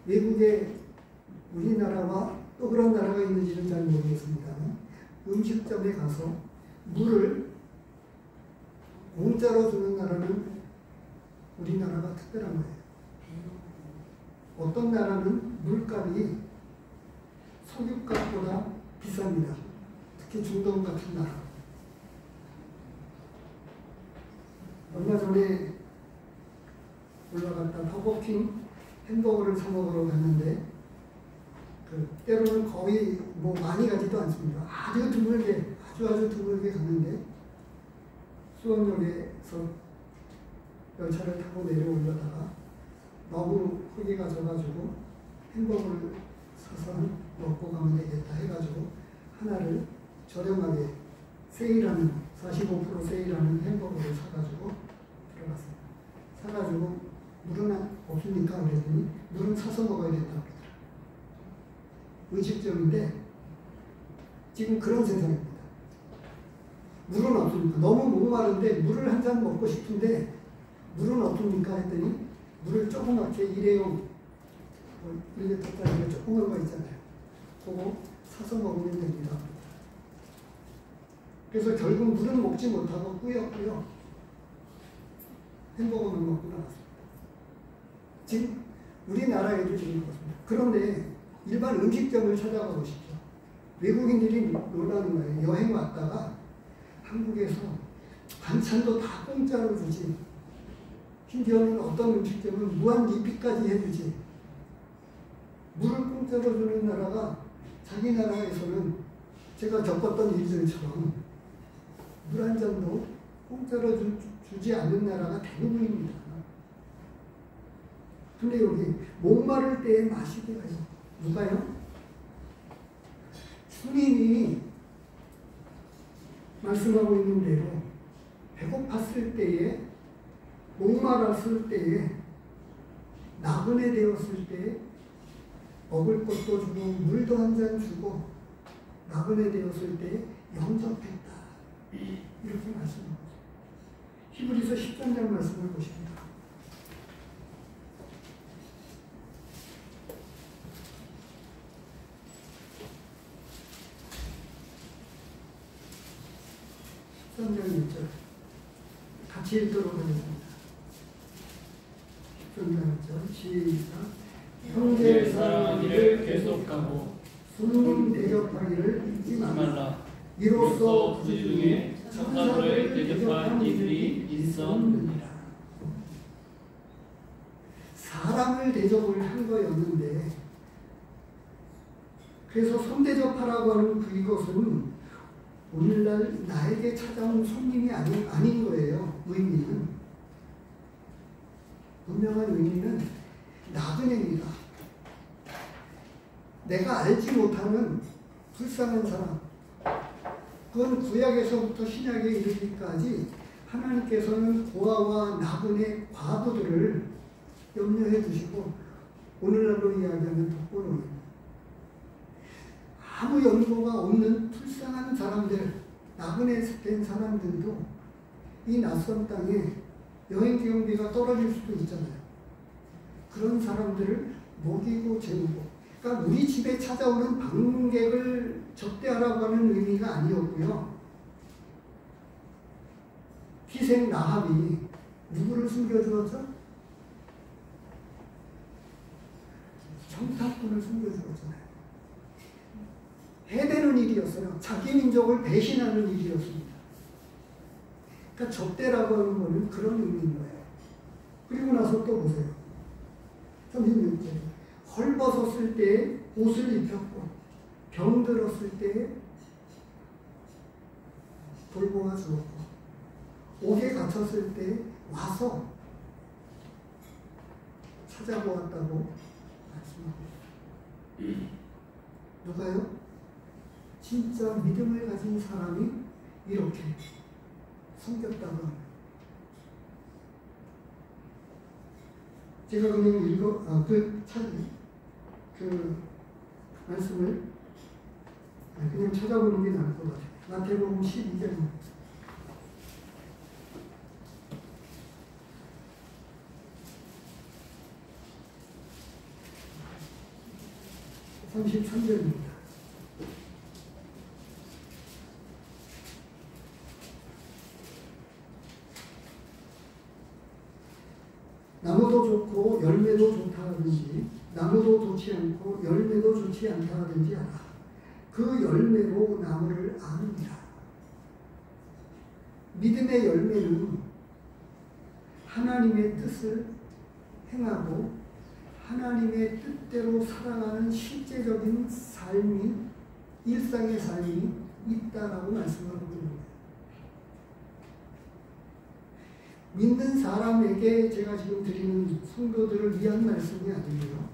Speaker 1: 외국에 우리나라와 또 그런 나라가 있는지는 잘 모르겠습니다만 음식점에 가서 물을 공짜로 주는 나라는 우리나라가 특별한 거예요. 어떤 나라는 물값이 석유값보다 비쌉니다. 특히 중동 같은 나라. 얼마 전에 올라갔다 버거킹 햄버거를 사 먹으러 갔는데 때로는 거의 많이 가지도 않습니다. 아주 드물게 갔는데 수원역에서 열차를 타고 내려오려다가 너무 크기가 져가지고 햄버거를 사서 먹고 가면 되겠다 해가지고 하나를 저렴하게 세일하는 45% 세일하는 햄버거를 사가지고 들어갔어요. 사가지고 물은 없습니까? 그랬더니 물은 사서 먹어야 된다고. 의식적인데 지금 그런 세상입니다. 물은 없습니까? 너무 목마른데 물을 한 잔 먹고 싶은데 물은 없습니까? 했더니 물을 조그맣게 일회용 1리터짜리 조그만 거 있잖아요. 그거 사서 먹으면 됩니다. 그래서 결국 물은 먹지 못하고 꾸역꾸역 햄버거만 먹고 나왔습니다. 지금 우리나라에도 지금 그렇습니다. 그런데 일반 음식점을 찾아가 보십시오. 외국인들이 놀라는 거예요. 여행 왔다가 한국에서 반찬도 다 공짜로 주지. 심지어는 어떤 음식점은 무한 리필까지 해주지. 물을 공짜로 주는 나라가 자기 나라에서는 제가 겪었던 일들처럼 물 한 잔도 공짜로 주지 않는 나라가 대부분입니다. 근데 여기 목마를 때에 마시게 하죠. 누가요? 주님이 말씀하고 있는 대로 배고팠을 때에, 목말랐을 때에, 나그네 되었을 때에 먹을 것도 주고 물도 한 잔 주고 나그네 되었을 때에 영접했다. 이렇게 말씀합니다. 히브리서 13장 말씀을 보십니다. 같이 읽도록 하겠습니다. 13장 시작.
Speaker 2: 형제 사랑하기를 계속하고
Speaker 1: 손님 대접하기를 잊지 말라. 이로써
Speaker 2: 우리 중에 천사들을 대접할 이들이 있었느니라.
Speaker 1: 사람을 대접을 한 거였는데 그래서 손대접하라고 하는 이것은 오늘날 나에게 찾아온 손님이 아닌 거예요. 의미는. 분명한 의미는 나그네입니다. 내가 알지 못하는 불쌍한 사람, 그건 구약에서부터 신약에 이르기까지 하나님께서는 고아와 나그네 과부들을 염려해 두시고 오늘날로 이야기하면 독거노인, 아무 연고가 없는 불쌍한 사람들, 나그네 된 사람들도 이 낯선 땅에 여행 경비가 떨어질 수도 있잖아요. 그런 사람들을 먹이고 재우고, 그러니까 우리 집에 찾아오는 방문객을 접대하라고 하는 의미가 아니었고요. 희생 라합이 누구를 숨겨주었죠? 정탐꾼을 숨겨주었잖아요. 해대는 일이었어요. 자기 민족을 배신하는 일이었습니다. 그러니까 접대라고 하는 거는 그런 의미인 거예요. 그리고 나서 또 보세요. 36절. 헐벗었을 때 옷을 입혔고 병들었을 때 돌보아 주었고 옥에 갇혔을 때 와서 찾아보았다고 말씀합니다. 누가요? 진짜 믿음을 가진 사람이 이렇게 섬겼다고 합니다. 제가 그냥 그 말씀을 그냥 찾아보는 게 나을 것 같아요. 마태복음 12장입니다. (33절입니다) 나무도 좋고 열매도 좋다 하든지 나무도 좋지 않고 열매도 좋지 않다 하든지 하라. 그 열매로 나무를 아느니라. 믿음의 열매는 하나님의 뜻을 행하고 하나님의 뜻대로 살아가는 실제적인 삶이, 일상의 삶이 있다라고 말씀을 하고 있는 거예요. 믿는 사람에게 제가 지금 드리는 성도들을 위한 말씀이 아니에요.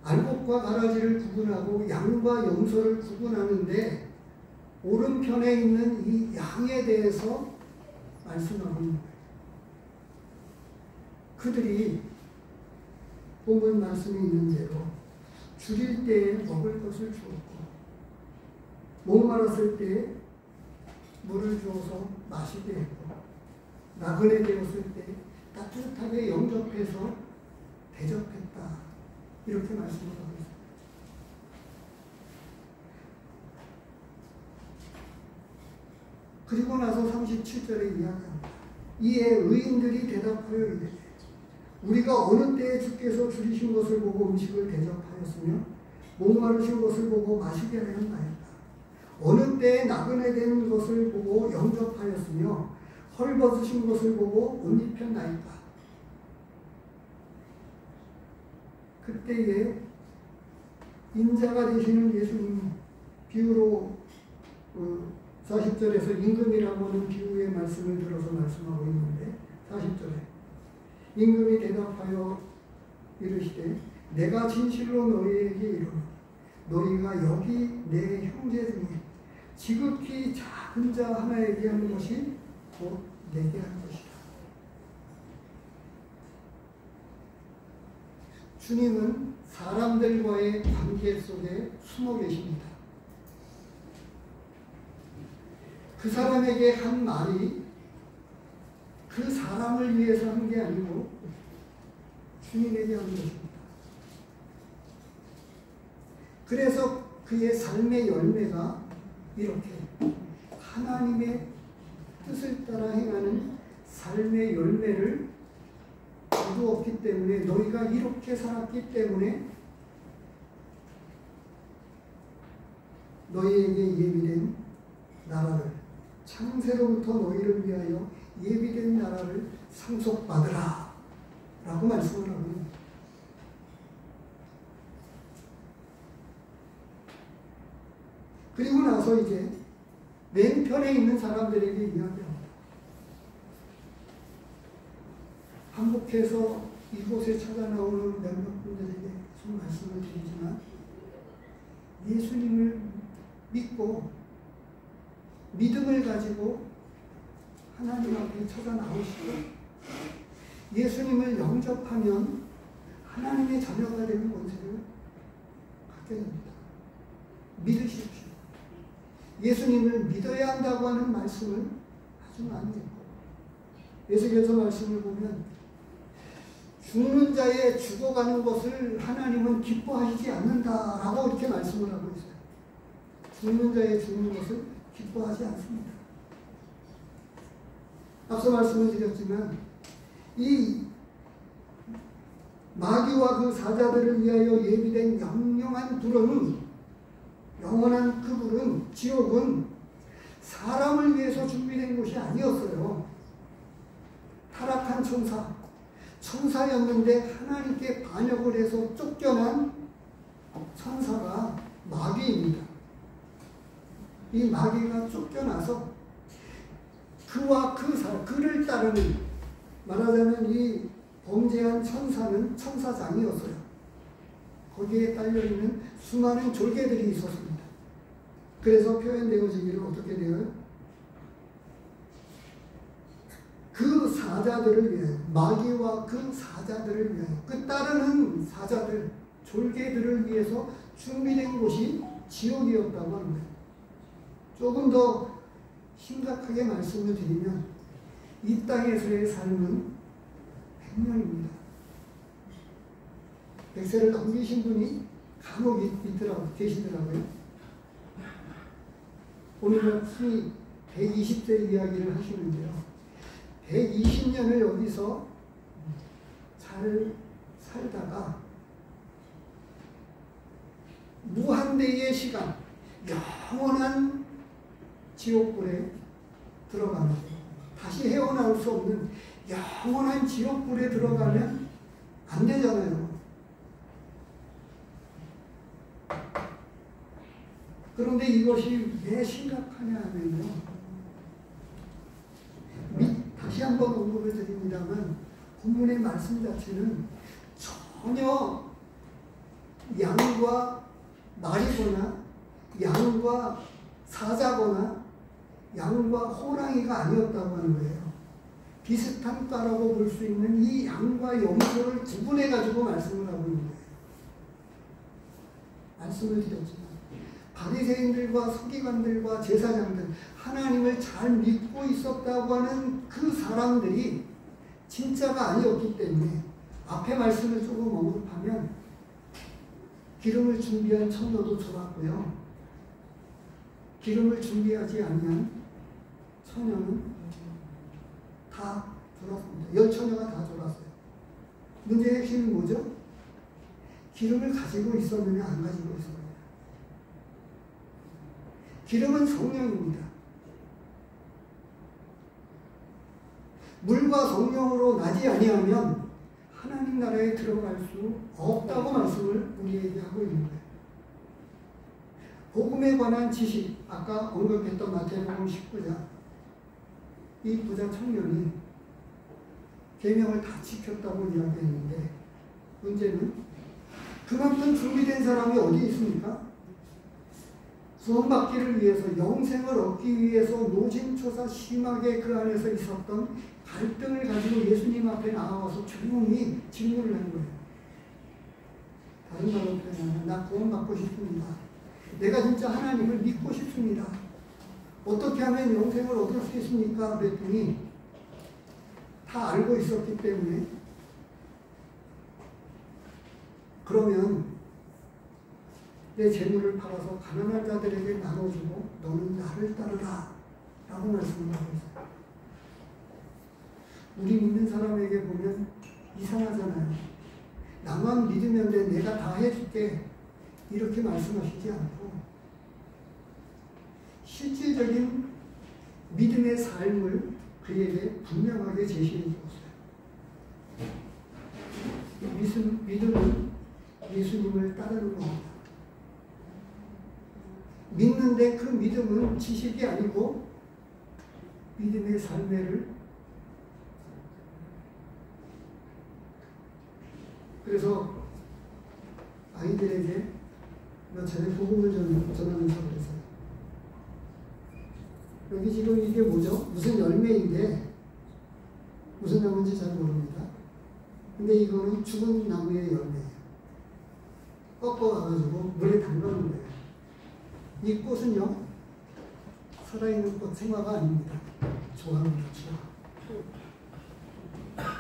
Speaker 1: 알곡과 가라지를 구분하고 양과 염소를 구분하는데 오른편에 있는 이 양에 대해서 말씀하고 있는 거예요. 그들이 본문 말씀이 있는 대로 줄일 때에 먹을 것을 주었고 목마랐을 때에 물을 주어서 마시게 했고 나그네 되었을 때 따뜻하게 영접해서 대접했다. 이렇게 말씀을 하고 있습니다. 그리고 나서 37절에 이야기합니다. 이에 의인들이 대답하여 이르되 우리가 어느 때에 주께서 줄이신 것을 보고 음식을 대접하였으며 목마르신 것을 보고 마시게 하였나이까. 어느 때에 나그네 된 것을 보고 영접하였으며 헐벗으신 것을 보고 옷 입혔나이까. 그때에 인자가 되시는 예수님 비유로 40절에서 임금이라고 하는 비유의 말씀을 들어서 말씀하고 있는데 40절에 임금이 대답하여 이르시되 내가 진실로 너희에게 이르노니 너희가 여기 내 형제 중에 지극히 작은 자 하나에게 하는 것이 곧 내게 한 것이다. 주님은 사람들과의 관계 속에 숨어 계십니다. 그 사람에게 한 말이 그 사람을 위해서 한 게 아니고 주님에게 한 것입니다. 그래서 그의 삶의 열매가 이렇게 하나님의 뜻을 따라 행하는 삶의 열매를 거두었기 때문에 너희가 이렇게 살았기 때문에 너희에게 예비된 나라를 창세로부터 너희를 위하여 예비된 나라를 상속받으라 라고 말씀을 하고 있습니다. 그리고 나서 이제 왼편에 있는 사람들에게 이야기합니다. 반복해서 이곳에 찾아 나오는 몇몇 분들에게 좀 말씀을 드리지만 예수님을 믿고 믿음을 가지고 하나님 앞에 찾아 나오시고 예수님을 영접하면 하나님의 자녀가 되는 권세를 갖게 됩니다. 믿으십시오. 예수님을 믿어야 한다고 하는 말씀을 아주 많이 했고 예수께서 말씀을 보면 죽는 자의 죽어가는 것을 하나님은 기뻐하시지 않는다라고 이렇게 말씀을 하고 있어요. 죽는 자의 죽는 것을 기뻐하지 않습니다. 앞서 말씀을 드렸지만 이 마귀와 그 사자들을 위하여 예비된 영영한 불은 영원한 그 불은 지옥은 사람을 위해서 준비된 곳이 아니었어요. 타락한 천사였는데 하나님께 반역을 해서 쫓겨난 천사가 마귀입니다. 이 마귀가 쫓겨나서 그와 그를 따르는 말하자면 이 범죄한 천사는 천사장이었어요. 거기에 딸려있는 수많은 졸개들이 있었습니다. 그래서 표현되어지기를 어떻게 돼요? 그 사자들을 위하여, 마귀와 그 사자들을 위하여, 그 따르는 사자들, 졸개들을 위해서 준비된 곳이 지옥이었다고 하는 거예요. 조금 더 심각하게 말씀을 드리면 이 땅에서의 삶은 100년입니다. 100세를 넘기신 분이 간혹 계시더라고요. 오늘은 흔히 120세 이야기를 하시는데요. 120년을 여기서 잘 살다가 무한대의 시간, 영원한 지옥불에 들어가는 다시 헤어나올 수 없는 영원한 지옥불에 들어가면 안 되잖아요. 그런데 이것이 왜 심각하냐 하면요. 다시 한번 언급을 드립니다만 본문의 말씀 자체는 전혀 양과 말이거나 양과 사자거나 양과 호랑이가 아니었다고 하는 거예요. 비슷한 과라고 볼 수 있는 이 양과 염소를 구분해 가지고 말씀을 하고 있는 거예요. 말씀을 드렸지만 바리새인들과 서기관들과 제사장들 하나님을 잘 믿고 있었다고 하는 그 사람들이 진짜가 아니었기 때문에 앞에 말씀을 조금 언급하면 기름을 준비한 처녀도 졸았고요. 기름을 준비하지 아니한 처녀는 다 졸았습니다. 10처녀가 다 졸았어요. 문제의 핵심은 뭐죠? 기름을 가지고 있었느냐 안 가지고 있었느냐. 기름은 성령입니다. 물과 성령으로 나지 아니하면 하나님 나라에 들어갈 수 없다고 말씀을 우리에게 하고 있는 거예요. 복음에 관한 지식, 아까 언급했던 마태복음 19장 이 부자 청년이 계명을 다 지켰다고 이야기했는데 문제는 그만큼 준비된 사람이 어디 있습니까? 구원받기를 위해서 영생을 얻기 위해서 노심초사 심하게 그 안에서 있었던 갈등을 가지고 예수님 앞에 나와서 조용히 질문을 한 거예요. 다른 말로 표현하면 나 구원받고 싶습니다. 내가 진짜 하나님을 믿고 싶습니다. 어떻게 하면 영생을 얻을 수 있습니까? 그랬더니 다 알고 있었기 때문에 그러면 내 재물을 팔아서 가난한 자들에게 나눠주고 너는 나를 따르라 라고 말씀을 하고 있어요. 우리 믿는 사람에게 보면 이상하잖아요. 나만 믿으면 돼, 내가 다 해줄게 이렇게 말씀하시지 않고 실질적인 믿음의 삶을 그에게 분명하게 제시해 주었어요. 믿음은 예수님을 따르는 겁니다. 믿는데 그 믿음은 지식이 아니고 믿음의 삶을. 그래서 아이들에게 몇 차례 복음을 전하면서 그랬어요. 여기 지금 이게 뭐죠? 무슨 열매인데 무슨 나무인지 잘 모릅니다. 근데 이거는 죽은 나무의 열매예요. 꺾어가지고 물에 담가놓은 거예요. 이 꽃은요, 살아있는 꽃 생화가 아닙니다. 조합니다, 조합.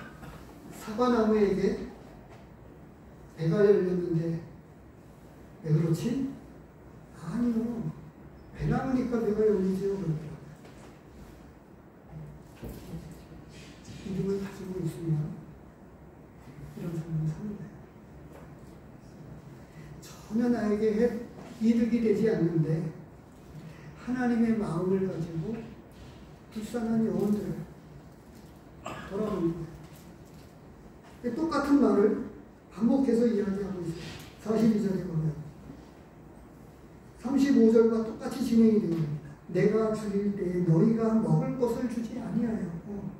Speaker 1: 사과나무에게 배가 열렸는데 왜 그렇지? 아니요. 배나무니까 배가 열리지요. 그러더라고요. 믿음을 가지고 있으면 이런 삶을 사는 거예요. 전혀 나에게 이득이 되지 않는데 하나님의 마음을 가지고 불쌍한 영혼들을 돌아보는 거예요. 똑같은 말을 반복해서 이야기하고 있어요. 42절에 보면 35절과 똑같이 진행이 됩니다. 내가 죽일 때에 너희가 먹을 것을 주지 아니하였고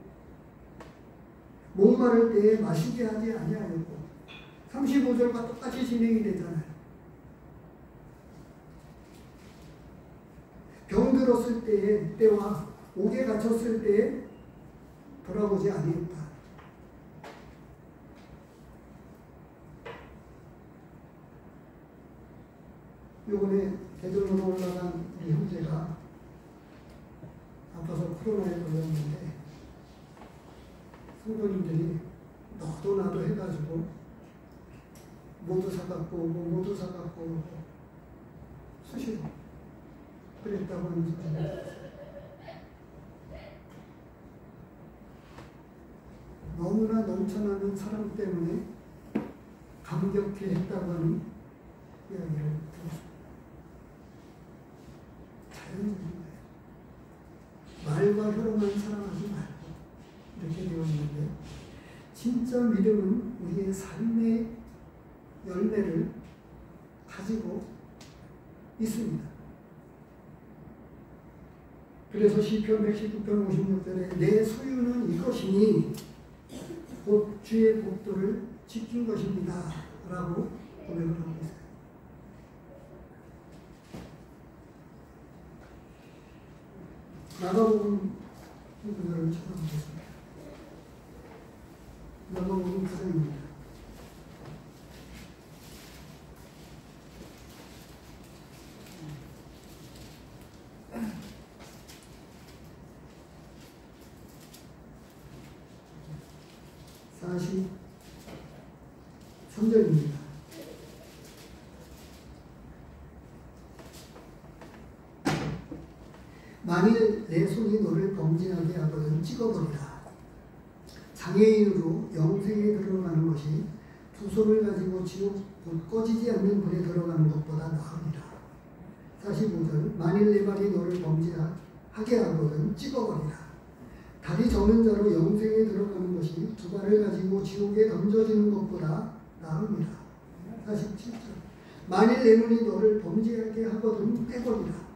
Speaker 1: 목마를 때에 마시게 하지 아니하였고 35절과 똑같이 진행이 되잖아요. 병들었을 때와 옥에 갇혔을 때에 돌아보지 아니했다. 요번에 대전으로 올라간 우리 형제가 아파서 코로나에 걸렸는데 성도님들이 너도 나도 해가지고 모두 사갖고 오고 모두 사갖고 오고 수시로 그랬다고 하는 소리가 너무나 넘쳐나는 사랑 때문에 감격해 했다고 하는 이야기를 들었습니다. 자연적인 거예요. 말과 혀로만 사랑하지 말고 이렇게 되어 있는데 진짜 믿음은 우리의 삶의 열매를 가지고 있습니다. 그래서 시편 119편 56절에 내 소유는 이것이니 곧 주의 법도를 지킨 것입니다 라고 고백을 하고 있어요. 마가복음 구절을 찾아보겠습니다. 마가복음 9장입니다. 다시 3절입니다. 만일 내 손이 너를 범죄하게 하거든 찍어버리라. 장애인으로 영생에 들어가는 것이 두 손을 가지고 지옥 곧 꺼지지 않는 불에 들어가는 것보다 나으리라. 45절 만일 내 발이 너를 범죄하게 하거든 찍어버리라. 다리 저는 자로 영생에 들어가는 것이 두 발을 가지고 지옥에 던져지는 것보다 나으니라. 47절 만일 내 눈이 너를 범죄하게 하거든 빼버리라.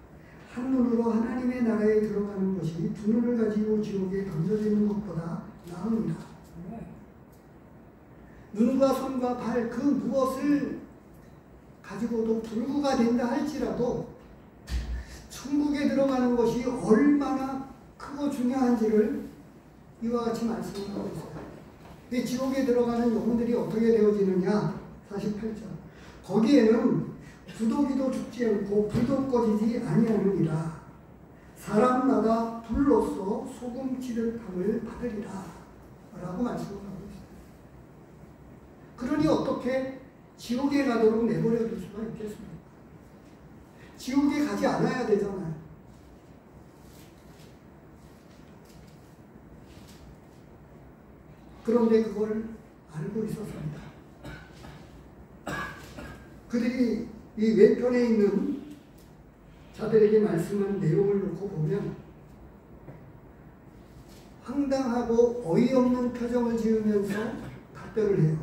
Speaker 1: 한 눈으로 하나님의 나라에 들어가는 것이 두 눈을 가지고 지옥에 던져지는 것보다 나으니라. 눈과 손과 발 그 무엇을 가지고도 불구가 된다 할지라도 천국에 들어가는 것이 얼마나 크고 중요한지를 이와 같이 말씀하고 있어요. 근데 지옥에 들어가는 영혼들이 어떻게 되어지느냐? 48절 거기에는 구더기도 죽지 않고 불도 꺼지지 아니하느니라. 사람마다 불로써 소금 치듯함을 받으리라 라고 말씀을 하고 있어요. 그러니 어떻게 지옥에 가도록 내버려 둘 수가 있겠습니까? 지옥에 가지 않아야 되잖아요. 그런데 그걸 알고 있었습니다. 그들이 이 왼편에 있는 자들에게 말씀한 내용을 놓고 보면 황당하고 어이없는 표정을 지으면서 답변을 해요.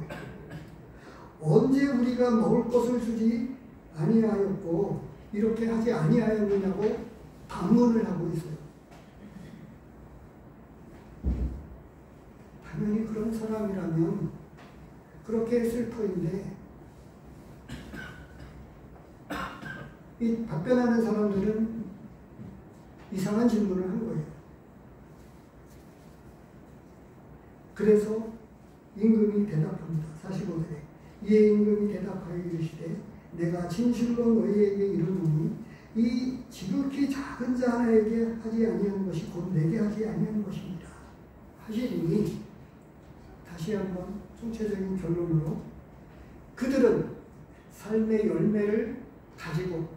Speaker 1: 언제 우리가 먹을 것을 주지 아니하였고 이렇게 하지 아니하였느냐고 반문을 하고 있어요. 당연히 그런 사람이라면 그렇게 했을 터인데 이 답변하는 사람들은 이상한 질문을 한 거예요. 그래서 임금이 대답합니다. 45절에 이에 임금이 대답하여 이르시되 내가 진실로 너희에게 이르노니 이 지극히 작은 자 하나에게 하지 아니한 것이 곧 내게 하지 아니한 것입니다. 하시니 다시 한번 총체적인 결론으로 그들은 삶의 열매를 가지고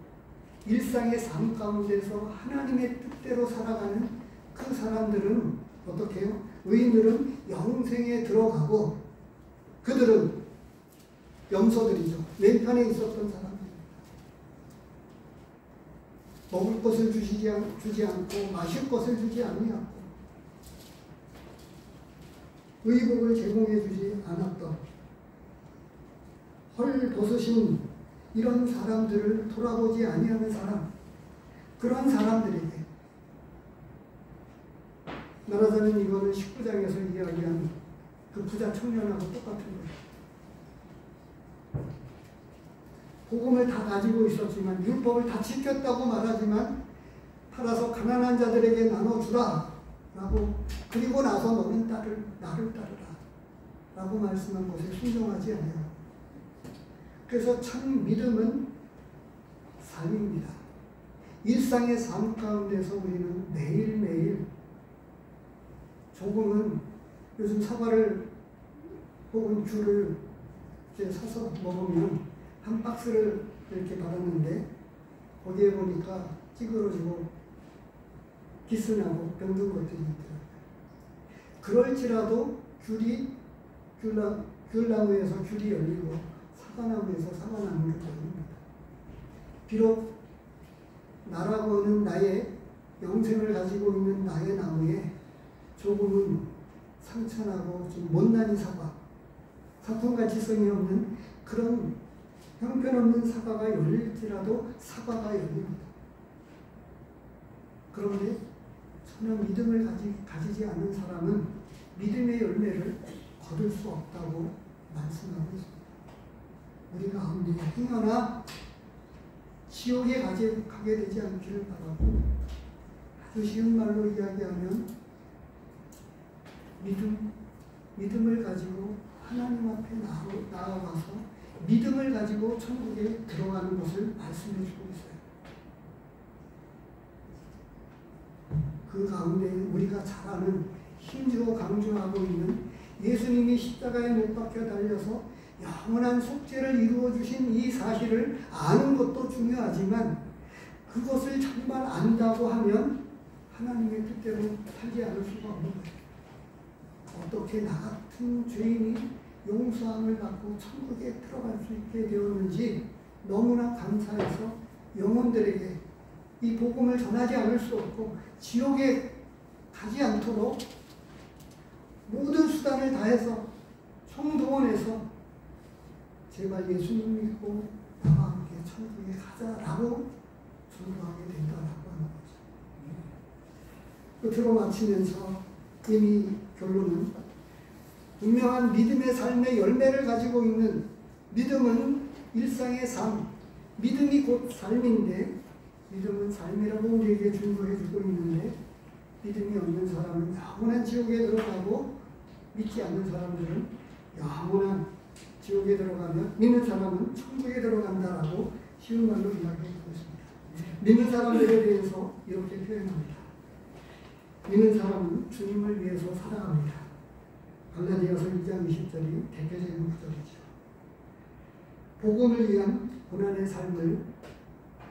Speaker 1: 일상의 삶 가운데서 하나님의 뜻대로 살아가는 그 사람들은 어떻게 해요? 의인들은 영생에 들어가고 그들은 염소들이죠. 왼편에 있었던 사람들입니다. 먹을 것을 주지 않고 마실 것을 주지 아니하고 의복을 제공해 주지 않았던 헐벗으신 이런 사람들을 돌아보지 아니하는 사람, 그런 사람들에게 말하자면 이거는 19장에서 이야기한 그 부자 청년하고 똑같은 거예요. 복음을 다 가지고 있었지만 율법을 다 지켰다고 말하지만 팔아서 가난한 자들에게 나눠주라 라고 그리고 나서 너는 나를 따르라 라고 말씀한 것에 순종하지 않아요. 그래서 참 믿음은 삶입니다. 일상의 삶 가운데서 우리는 매일매일 조금은 요즘 사과를 혹은 귤을 이제 사서 먹으면 한 박스를 이렇게 받았는데 거기에 보니까 찌그러지고 기스나고 병든 것들이 있더라고요. 그럴지라도 귤나무에서 귤이 열리고 사과나무에서 사과나무를 열립니다. 비록 나라고 하는 나의 영생을 가지고 있는 나의 나무에 조금은 상처나고 좀 못난이 사과, 상품가치성이 없는 그런 형편없는 사과가 열릴지라도 사과가 열립니다. 그런데 전혀 믿음을 가지지 않은 사람은 믿음의 열매를 거둘 수 없다고 말씀하고 있습니다. 우리 가운데 행여나 지옥에 가게 되지 않기를 바라고 아주 쉬운 말로 이야기하면 믿음을 가지고 하나님 앞에 나아가서 믿음을 가지고 천국에 들어가는 것을 말씀해 주고 있어요. 그 가운데 우리가 잘 아는 힘주어 강조하고 있는 예수님이 십자가에 못 박혀 달려서 영원한 속죄를 이루어 주신 이 사실을 아는 것도 중요하지만 그것을 정말 안다고 하면 하나님의 뜻대로 살지 않을 수가 없는 거예요. 어떻게 나 같은 죄인이 용서함을 받고 천국에 들어갈 수 있게 되었는지 너무나 감사해서 영혼들에게 이 복음을 전하지 않을 수 없고 지옥에 가지 않도록 모든 수단을 다해서 총동원해서 제발 예수님 믿고 나와 함께 천국에 가자라고 전도하게 된다라고 하는 거죠. 끝으로 마치면서 이미 결론은 분명한 믿음의 삶의 열매를 가지고 있는 믿음은 일상의 삶, 믿음이 곧 삶인데 믿음은 삶이라고 우리에게 중보해 주고 있는데 믿음이 없는 사람은 영원한 지옥에 들어가고 믿지 않는 사람들은 영원한 지옥에 들어가면 믿는 사람은 천국에 들어간다라고 쉬운 말로 이야기하고 있습니다. 믿는 사람들에 대해서 이렇게 표현합니다. 믿는 사람은 주님을 위해서 살아갑니다. 갈라디아서 2장 20절이 대표적인 구절이죠. 복음을 위한 고난의 삶을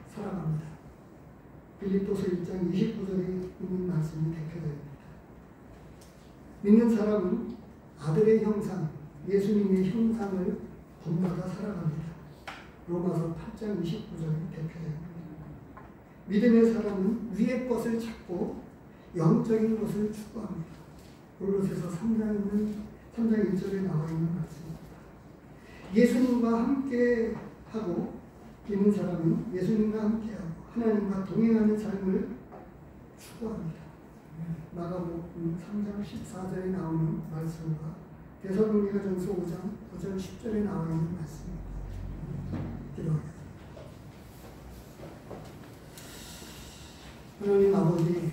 Speaker 1: 살아갑니다. 빌립보서 1장 29절에 있는 말씀이 대표적입니다. 믿는 사람은 아들의 형상, 예수님의 형상을 본받아 살아갑니다. 로마서 8장 29절이 대표적입니다. 믿음의 사람은 위의 것을 찾고 영적인 것을 추구합니다. 골로새서 3장 1절에 나와 있는 말씀입니다. 예수님과 함께 하고 믿는 사람은 예수님과 함께하고 하나님과 동행하는 삶을 추구합니다. 마가복음 3장 14절에 나오는 말씀과 데살로니가전서 5장 9절 10절에 나와 있는 말씀입니다. 기도하겠습니다. 하나님 아버지,